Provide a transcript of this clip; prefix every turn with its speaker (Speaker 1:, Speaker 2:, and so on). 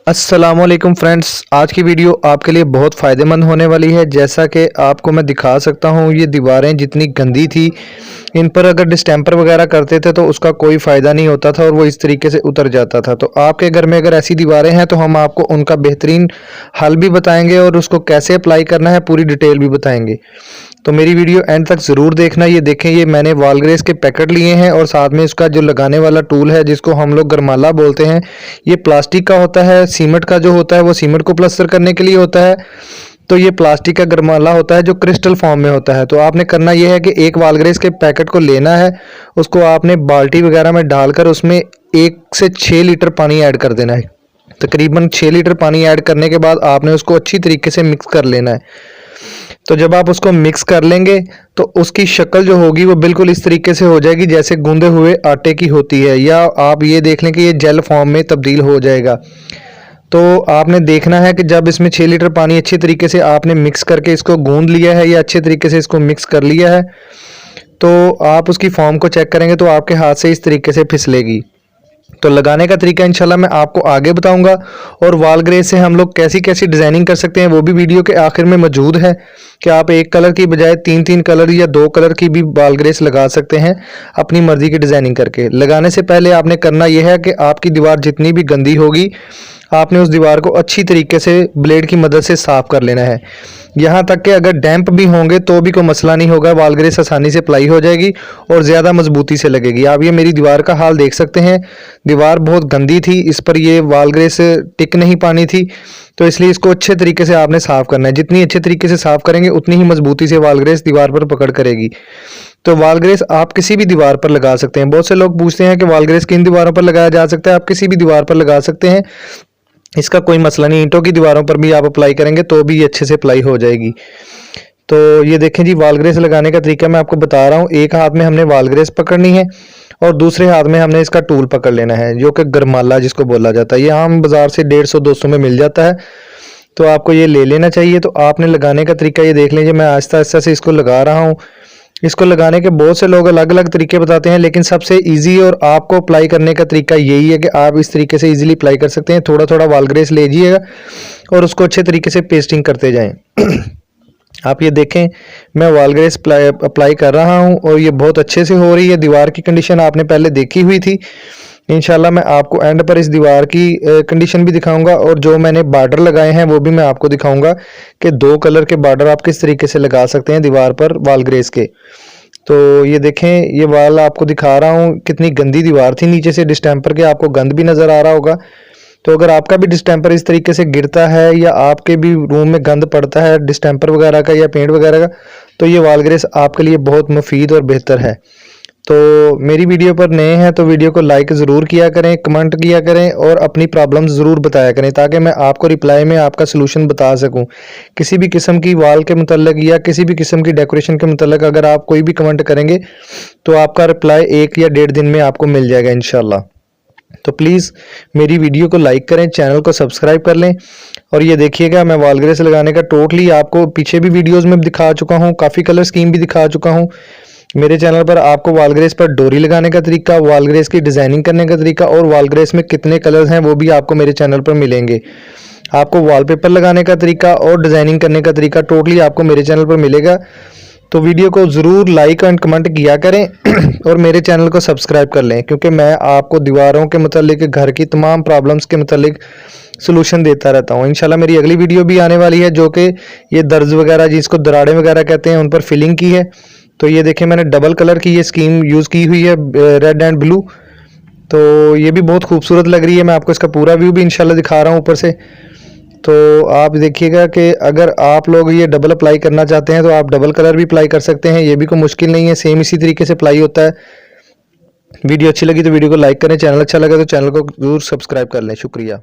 Speaker 1: अस्सलामुअलैकुम फ्रेंड्स, आज की वीडियो आपके लिए बहुत फ़ायदेमंद होने वाली है। जैसा कि आपको मैं दिखा सकता हूँ, ये दीवारें जितनी गंदी थी, इन पर अगर डिस्टेंपर वगैरह करते थे तो उसका कोई फ़ायदा नहीं होता था और वो इस तरीके से उतर जाता था। तो आपके घर में अगर ऐसी दीवारें हैं तो हम आपको उनका बेहतरीन हल भी बताएंगे और उसको कैसे अप्लाई करना है पूरी डिटेल भी बताएंगे। तो मेरी वीडियो एंड तक ज़रूर देखना। ये देखें, ये मैंने वॉल ग्रेस के पैकेट लिए हैं और साथ में इसका जो लगाने वाला टूल है जिसको हम लोग गरमाला बोलते हैं, ये प्लास्टिक का होता है। सीमेंट का जो होता है वो सीमेंट को प्लास्टर करने के लिए होता है। तो ये प्लास्टिक का गरमाला होता है जो क्रिस्टल फॉर्म में होता है। तो आपने करना ये है कि एक वॉल ग्रेस के पैकेट को लेना है, उसको आपने बाल्टी वगैरह में डालकर उसमें 1 से 6 लीटर पानी ऐड कर देना है। तकरीबन 6 लीटर पानी ऐड करने के बाद आपने उसको अच्छी तरीके से मिक्स कर लेना है। तो जब आप उसको मिक्स कर लेंगे तो उसकी शक्ल जो होगी वो बिल्कुल इस तरीके से हो जाएगी जैसे गूंदे हुए आटे की होती है, या आप ये देख लें कि ये जेल फॉर्म में तब्दील हो जाएगा। तो आपने देखना है कि जब इसमें 6 लीटर पानी अच्छे तरीके से आपने मिक्स करके इसको गूंद लिया है या अच्छे तरीके से इसको मिक्स कर लिया है, तो आप उसकी फॉर्म को चेक करेंगे तो आपके हाथ से इस तरीके से फिसलेगी। तो लगाने का तरीका इंशाल्लाह मैं आपको आगे बताऊंगा, और वॉल ग्रेस से हम लोग कैसी कैसी डिज़ाइनिंग कर सकते हैं वो भी वीडियो के आखिर में मौजूद है कि आप एक कलर की बजाय 3-3 कलर या 2 कलर की भी वॉल ग्रेस लगा सकते हैं अपनी मर्जी की डिज़ाइनिंग करके। लगाने से पहले आपने करना यह है कि आपकी दीवार जितनी भी गंदी होगी आपने उस दीवार को अच्छी तरीके से ब्लेड की मदद से साफ़ कर लेना है। यहाँ तक कि अगर डैम्प भी होंगे तो भी कोई मसला नहीं होगा, वॉल ग्रेस आसानी से अप्लाई हो जाएगी और ज़्यादा मजबूती से लगेगी। आप ये मेरी दीवार का हाल देख सकते हैं, दीवार बहुत गंदी थी, इस पर ये वॉल ग्रेस टिक नहीं पानी थी, तो इसलिए इसको अच्छे तरीके से आपने साफ़ करना है। जितनी अच्छे तरीके से साफ़ करेंगे उतनी ही मजबूती से वॉल ग्रेस दीवार पर पकड़ करेगी। तो वॉल ग्रेस आप किसी भी दीवार पर लगा सकते हैं। बहुत से लोग पूछते हैं कि वॉल ग्रेस किन दीवारों पर लगाया जा सकता है। आप किसी भी दीवार पर लगा सकते हैं, इसका कोई मसला नहीं। ईंटों की दीवारों पर भी आप अप्लाई करेंगे तो भी ये अच्छे से अप्लाई हो जाएगी। तो ये देखें जी, वॉल ग्रेस लगाने का तरीका मैं आपको बता रहा हूँ। एक हाथ में हमने वॉल ग्रेस पकड़नी है और दूसरे हाथ में हमने इसका टूल पकड़ लेना है जो कि गरमाला जिसको बोला जाता है। ये आम बाजार से 150-200 में मिल जाता है, तो आपको ये ले लेना चाहिए। तो आपने लगाने का तरीका ये देख लीजिए, मैं आहिस्ता आहिस्ता से इसको लगा रहा हूँ। इसको लगाने के बहुत से लोग अलग अलग तरीके बताते हैं, लेकिन सबसे इजी और आपको अप्लाई करने का तरीका यही है कि आप इस तरीके से इजीली अप्लाई कर सकते हैं। थोड़ा थोड़ा वॉल ग्रेस लीजिएगा और उसको अच्छे तरीके से पेस्टिंग करते जाएं। आप ये देखें, मैं वॉल ग्रेस अप्लाई कर रहा हूं और ये बहुत अच्छे से हो रही है। दीवार की कंडीशन आपने पहले देखी हुई थी। इंशाल्लाह मैं आपको एंड पर इस दीवार की कंडीशन भी दिखाऊंगा और जो मैंने बॉर्डर लगाए हैं वो भी मैं आपको दिखाऊंगा कि 2 कलर के बॉर्डर आप किस तरीके से लगा सकते हैं दीवार पर वॉल ग्रेस के। तो ये देखें, ये वॉल आपको दिखा रहा हूँ कितनी गंदी दीवार थी, नीचे से डिस्टेंपर के आपको गंद भी नज़र आ रहा होगा। तो अगर आपका भी डिस्टेंपर इस तरीके से गिरता है या आपके भी रूम में गंद पड़ता है डिस्टेंपर वगैरह का या पेंट वगैरह का, तो ये वॉल ग्रेस आपके लिए बहुत मुफीद और बेहतर है। तो मेरी वीडियो पर नए हैं तो वीडियो को लाइक ज़रूर किया करें, कमेंट किया करें और अपनी प्रॉब्लम ज़रूर बताया करें ताकि मैं आपको रिप्लाई में आपका सलूशन बता सकूं। किसी भी किस्म की वॉल के मुतल्लिक या किसी भी किस्म की डेकोरेशन के मुतल्लिक अगर आप कोई भी कमेंट करेंगे तो आपका रिप्लाई 1 या 1.5 दिन में आपको मिल जाएगा इंशाल्लाह। तो प्लीज़ मेरी वीडियो को लाइक करें, चैनल को सब्सक्राइब कर लें। और ये देखिएगा, मैं वॉल ग्रेस लगाने का टोटली आपको पीछे भी वीडियोज़ में दिखा चुका हूँ, काफ़ी कलर स्कीम भी दिखा चुका हूँ। मेरे चैनल पर आपको वॉल ग्रेस पर डोरी लगाने का तरीका, वॉल ग्रेस की डिज़ाइनिंग करने का तरीका और वॉल ग्रेस में कितने कलर्स हैं वो भी आपको मेरे चैनल पर मिलेंगे। आपको वॉलपेपर लगाने का तरीका और डिज़ाइनिंग करने का तरीका टोटली आपको मेरे चैनल पर मिलेगा। तो वीडियो को ज़रूर लाइक एंड कमेंट किया करें और मेरे चैनल को सब्सक्राइब कर लें, क्योंकि मैं आपको दीवारों के मतलब घर की तमाम प्रॉब्लम्स के मतलब सलूशन देता रहता हूँ। इंशाल्लाह मेरी अगली वीडियो भी आने वाली है जो कि ये दर्ज वगैरह जिसको दराड़ें वगैरह कहते हैं उन पर फिलिंग की है। तो ये देखें, मैंने डबल कलर की ये स्कीम यूज़ की हुई है, रेड एंड ब्लू। तो ये भी बहुत खूबसूरत लग रही है। मैं आपको इसका पूरा व्यू भी इंशाल्लाह दिखा रहा हूँ ऊपर से। तो आप देखिएगा कि अगर आप लोग ये डबल अप्लाई करना चाहते हैं तो आप डबल कलर भी अप्लाई कर सकते हैं, ये भी कोई मुश्किल नहीं है, सेम इसी तरीके से अप्लाई होता है। वीडियो अच्छी लगी तो वीडियो को लाइक करें, चैनल अच्छा लगा तो चैनल को जरूर सब्सक्राइब कर लें। शुक्रिया।